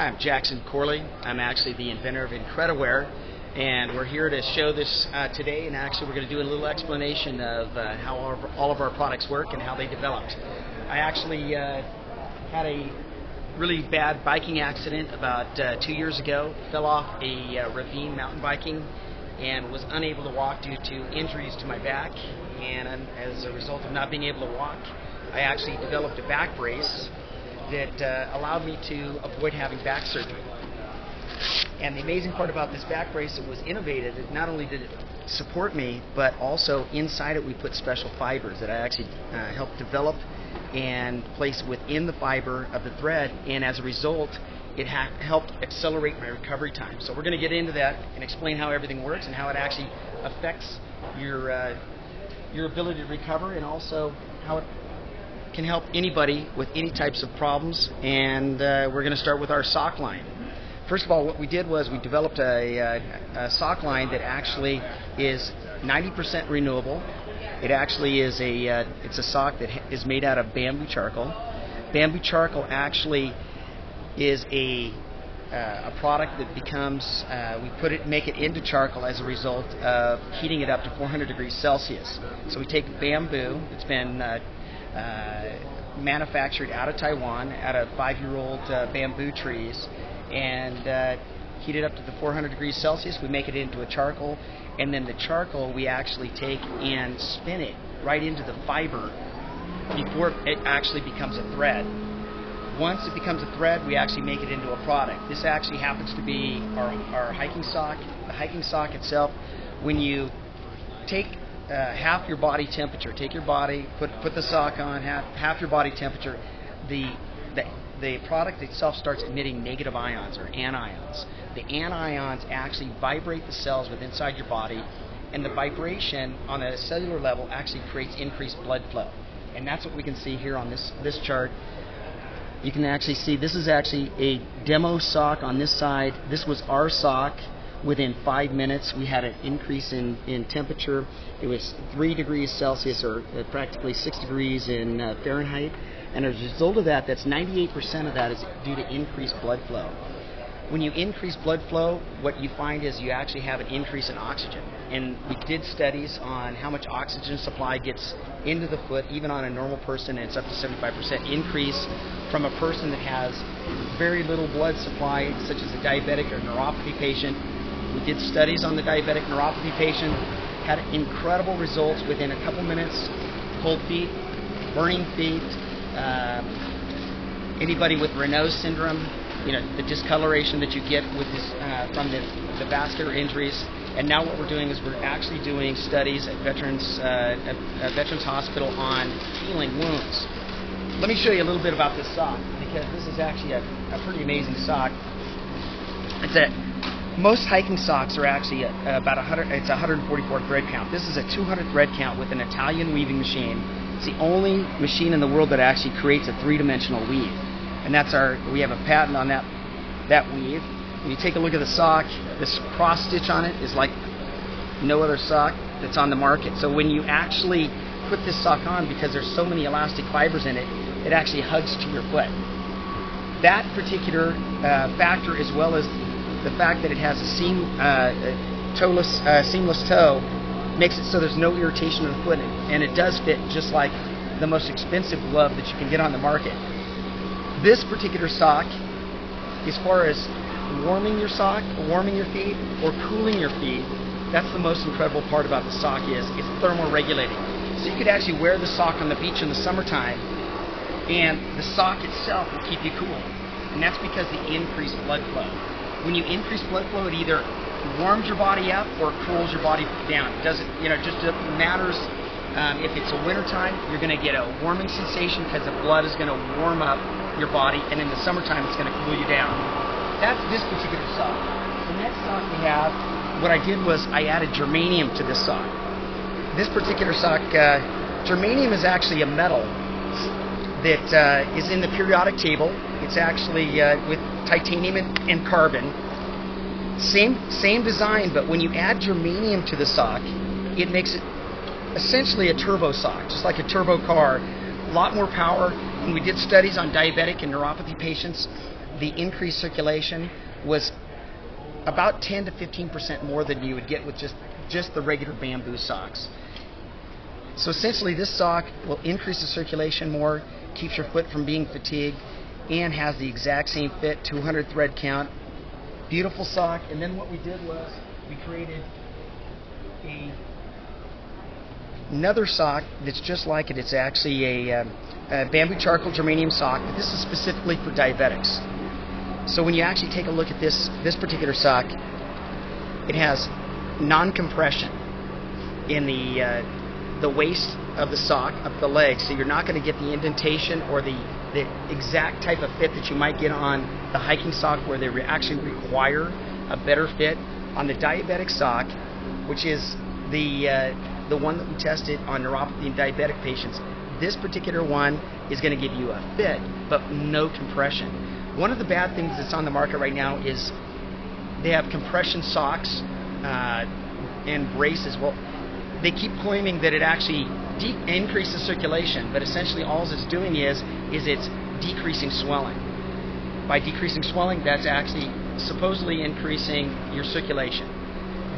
I'm Jackson Corley. I'm actually the inventor of Incrediwear, and we're here to show this today, and actually we're going to do a little explanation of how all of our products work and how they developed. I actually had a really bad biking accident about 2 years ago. Fell off a ravine mountain biking and was unable to walk due to injuries to my back, and as a result of not being able to walk, I actually developed a back brace that allowed me to avoid having back surgery. And the amazing part about this back brace, it was innovative. Not only did it support me, but also inside it we put special fibers that I actually helped develop and place within the fiber of the thread, and as a result it helped accelerate my recovery time. So we're going to get into that and explain how everything works and how it actually affects your ability to recover, and also how it can help anybody with any types of problems. And we're going to start with our sock line. First of all, what we did was we developed a sock line that actually is 90% renewable. It actually is it's a sock that is made out of bamboo charcoal. Bamboo charcoal actually is a product that becomes, make it into charcoal as a result of heating it up to 400 degrees Celsius. So we take bamboo that's been manufactured out of Taiwan, out of 5-year-old bamboo trees, and heat it up to the 400 degrees Celsius. We make it into a charcoal, and then the charcoal we actually take and spin it right into the fiber before it actually becomes a thread. Once it becomes a thread, we actually make it into a product. This actually happens to be our hiking sock. The hiking sock itself, when you take half your body temperature, take your body, put the sock on, half your body temperature, the product itself starts emitting negative ions, or anions. The anions actually vibrate the cells within inside your body, and the vibration on a cellular level actually creates increased blood flow. And that's what we can see here on this chart. You can actually see this is actually a demo sock on this side. This was our sock. Within 5 minutes we had an increase in temperature. It was 3 degrees Celsius, or practically 6 degrees in Fahrenheit, and as a result of that, that's 98% of that is due to increased blood flow. When you increase blood flow, what you find is you actually have an increase in oxygen, and we did studies on how much oxygen supply gets into the foot, even on a normal person, and it's up to 75% increase from a person that has very little blood supply, such as a diabetic or neuropathy patient. We did studies on the diabetic neuropathy patient, had incredible results within a couple minutes. Cold feet, burning feet, anybody with Raynaud's syndrome, the discoloration that you get with this from the vascular injuries. And now what we're doing is we're actually doing studies at Veterans Hospital on healing wounds. Let me show you a little bit about this sock, because this is actually a pretty amazing sock. Most hiking socks are actually about 100. It's 144 thread count. This is a 200 thread count with an Italian weaving machine. It's the only machine in the world that actually creates a three-dimensional weave, and we have a patent on that weave. When you take a look at the sock, this cross stitch on it is like no other sock that's on the market. So when you actually put this sock on, because there's so many elastic fibers in it, it actually hugs to your foot. That particular factor, as well as the fact that it has a seamless toe, makes it so there's no irritation of the foot, and it does fit just like the most expensive glove that you can get on the market. This particular sock, as far as warming your sock, warming your feet, or cooling your feet, that's the most incredible part about the sock. It's thermal regulating. So you could actually wear the sock on the beach in the summertime, and the sock itself will keep you cool. And that's because the increased blood flow. When you increase blood flow, it either warms your body up or cools your body down. It doesn't, just matters. If it's a winter time, you're going to get a warming sensation because the blood is going to warm up your body, and in the summertime, it's going to cool you down. That's this particular sock. The next sock we have, what I did was I added germanium to this sock. This particular sock, germanium is actually a metal that is in the periodic table. It's actually with titanium and carbon. Same design, but when you add germanium to the sock, it makes it essentially a turbo sock, just like a turbo car. A lot more power. When we did studies on diabetic and neuropathy patients, the increased circulation was about 10 to 15% more than you would get with just the regular bamboo socks. So essentially this sock will increase the circulation more, keeps your foot from being fatigued, and has the exact same fit, 200 thread count. Beautiful sock. And then what we did was we created another sock that's just like it. It's actually a bamboo charcoal germanium sock, but this is specifically for diabetics. So when you actually take a look at this particular sock, it has non-compression in the waist of the sock, up the leg, so you're not going to get the indentation or the exact type of fit that you might get on the hiking sock, where they actually require a better fit. On the diabetic sock, which is the one that we tested on neuropathy and diabetic patients, this particular one is going to give you a fit but no compression. One of the bad things that's on the market right now is they have compression socks and braces. Well, they keep claiming that it actually increases circulation, but essentially all it's doing is it's decreasing swelling. By decreasing swelling, that's actually supposedly increasing your circulation.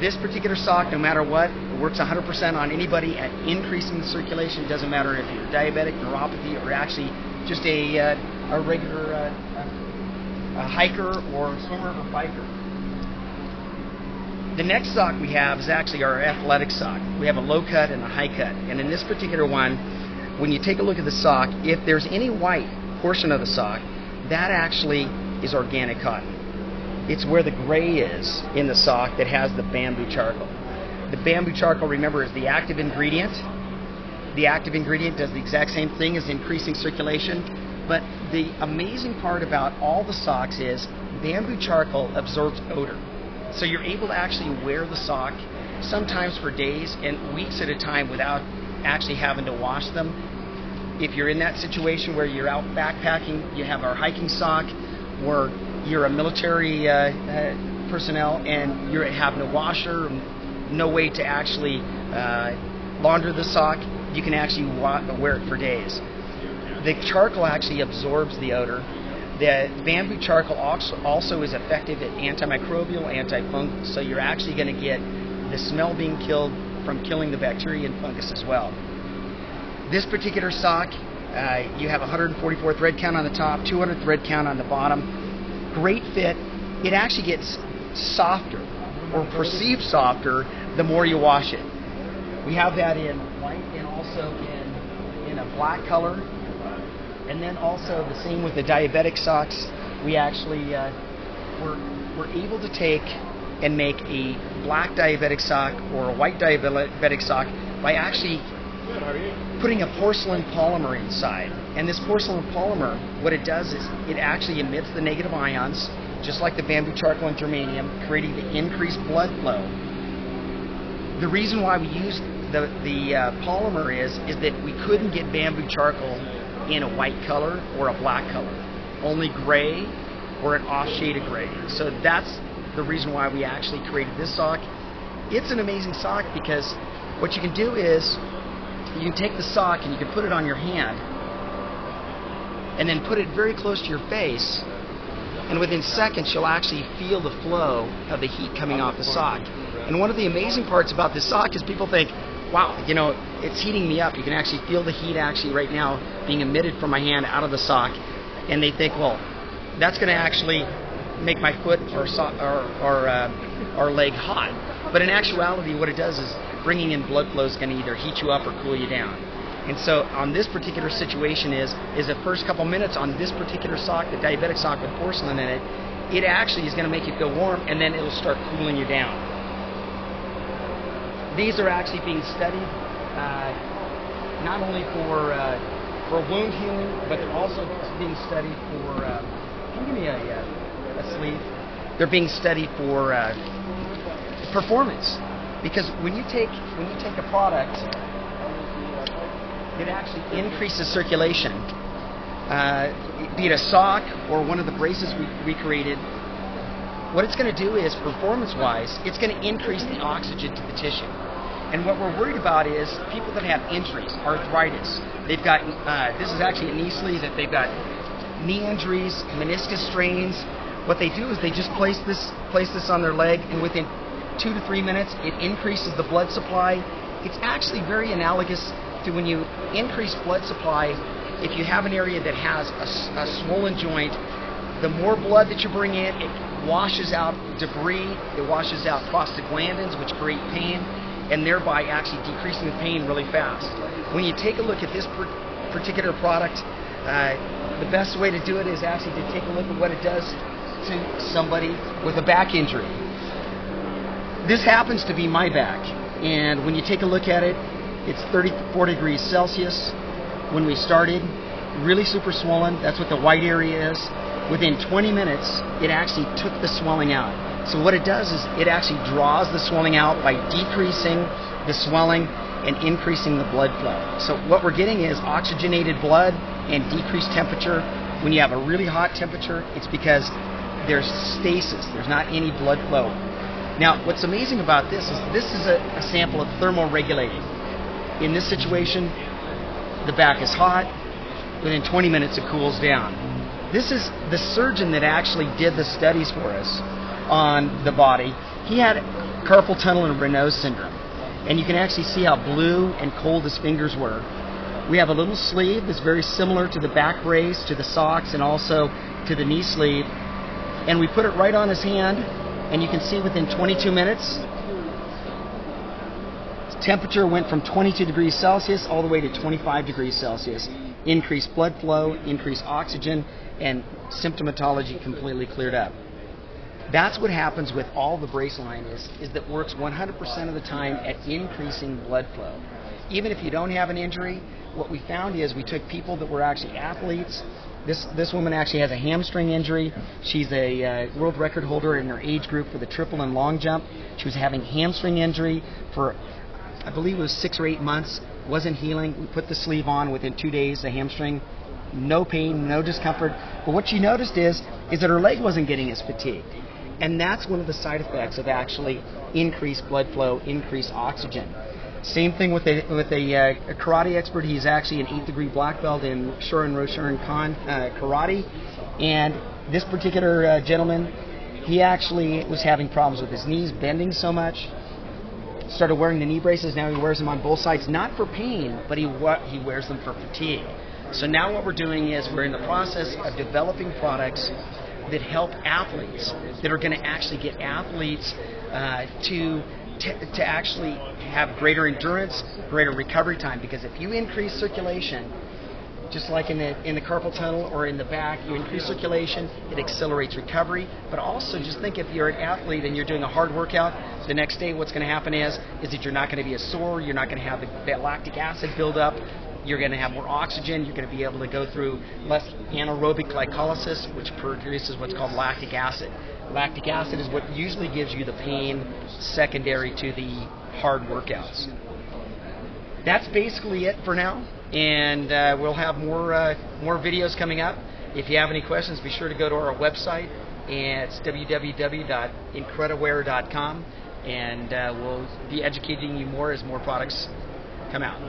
This particular sock, no matter what, works 100% on anybody at increasing the circulation. It doesn't matter if you're diabetic, neuropathy, or actually just a regular a hiker or swimmer or biker. The next sock we have is actually our athletic sock. We have a low cut and a high cut. And in this particular one, when you take a look at the sock, if there's any white portion of the sock, that actually is organic cotton. It's where the gray is in the sock that has the bamboo charcoal. The bamboo charcoal, remember, is the active ingredient. The active ingredient does the exact same thing as increasing circulation. But the amazing part about all the socks is bamboo charcoal absorbs odor. So you're able to actually wear the sock sometimes for days and weeks at a time without actually having to wash them. If you're in that situation where you're out backpacking, you have our hiking sock, or you're a military personnel and you have no washer, no way to actually launder the sock, you can actually wear it for days. The charcoal actually absorbs the odor. The bamboo charcoal also is effective at antimicrobial, antifungal, so you're actually going to get the smell being killed from killing the bacteria and fungus as well. This particular sock, you have 144 thread count on the top, 200 thread count on the bottom. Great fit. It actually gets softer, or perceived softer, the more you wash it. We have that in white and also in a black color. And then also the same with the diabetic socks. We actually we're able to take and make a black diabetic sock or a white diabetic sock by actually putting a porcelain polymer inside. And this porcelain polymer, what it does is it actually emits the negative ions, just like the bamboo charcoal and germanium, creating the increased blood flow. The reason why we use the polymer is that we couldn't get bamboo charcoal in a white color or a black color, only gray or an off shade of gray. So that's the reason why we actually created this sock. It's an amazing sock because what you can do is you can take the sock and you can put it on your hand and then put it very close to your face, and within seconds you'll actually feel the flow of the heat coming off the sock. And one of the amazing parts about this sock is people think, wow, you know, it's heating me up. You can actually feel the heat actually right now being emitted from my hand out of the sock. And they think, well, that's going to actually make my foot or leg hot. But in actuality, what it does is bringing in blood flow is going to either heat you up or cool you down. And so on this particular situation is the first couple minutes on this particular sock, the diabetic sock with porcelain in it, it actually is going to make you feel warm, and then it'll start cooling you down. These are actually being studied not only for wound healing, but they're also being studied for. Can you give me a sleeve? They're being studied for performance, because when you take a product, it actually increases circulation. Be it a sock or one of the braces we created. What it's going to do is, performance-wise, it's going to increase the oxygen to the tissue. And what we're worried about is people that have injuries, arthritis. They've got, this is actually a knee sleeve that they've got knee injuries, meniscus strains, what they do is they just place this on their leg, and within 2 to 3 minutes, it increases the blood supply. It's actually very analogous to when you increase blood supply. If you have an area that has a swollen joint, the more blood that you bring in, it washes out debris, it washes out prostaglandins, which create pain, and thereby actually decreasing the pain really fast. When you take a look at this particular product, the best way to do it is actually to take a look at what it does to somebody with a back injury. This happens to be my back, and when you take a look at it, it's 34 degrees Celsius. When we started, really super swollen. That's what the white area is. Within 20 minutes, it actually took the swelling out. So what it does is it actually draws the swelling out by decreasing the swelling and increasing the blood flow. So what we're getting is oxygenated blood and decreased temperature. When you have a really hot temperature, it's because there's stasis. There's not any blood flow. Now, what's amazing about this is a sample of thermoregulating. In this situation, the back is hot. Within 20 minutes, it cools down. This is the surgeon that actually did the studies for us on the body. He had carpal tunnel and Raynaud's syndrome, and you can actually see how blue and cold his fingers were. We have a little sleeve that's very similar to the back brace, to the socks, and also to the knee sleeve, and we put it right on his hand, and you can see within 22 minutes, temperature went from 22 degrees Celsius all the way to 25 degrees Celsius. Increased blood flow, increased oxygen, and symptomatology completely cleared up. That's what happens with all the brace line is that works 100% of the time at increasing blood flow. Even if you don't have an injury, what we found is we took people that were actually athletes. This woman actually has a hamstring injury. She's a world record holder in her age group for the triple and long jump. She was having hamstring injury for, I believe it was 6 or 8 months, wasn't healing. We put the sleeve on within 2 days, the hamstring, no pain, no discomfort. But what she noticed is that her leg wasn't getting as fatigued. And that's one of the side effects of actually increased blood flow, increased oxygen. Same thing with a karate expert. He's actually an 8th degree black belt in Shorin Roshorin Kan karate. And this particular gentleman, he actually was having problems with his knees bending so much. Started wearing the knee braces. Now he wears them on both sides, not for pain, but he wears them for fatigue. So now what we're doing is we're in the process of developing products that help athletes, that are going to actually get athletes to actually have greater endurance, greater recovery time. Because if you increase circulation, just like in the carpal tunnel or in the back, you increase circulation, it accelerates recovery. But also just think, if you're an athlete and you're doing a hard workout, the next day what's going to happen is that you're not going to be as sore, you're not going to have that lactic acid build up, you're going to have more oxygen, you're going to be able to go through less anaerobic glycolysis, which produces what's called lactic acid. Lactic acid is what usually gives you the pain secondary to the hard workouts. That's basically it for now, and we'll have more videos coming up. If you have any questions, be sure to go to our website. It's www.incrediwear.com, and we'll be educating you more as more products come out.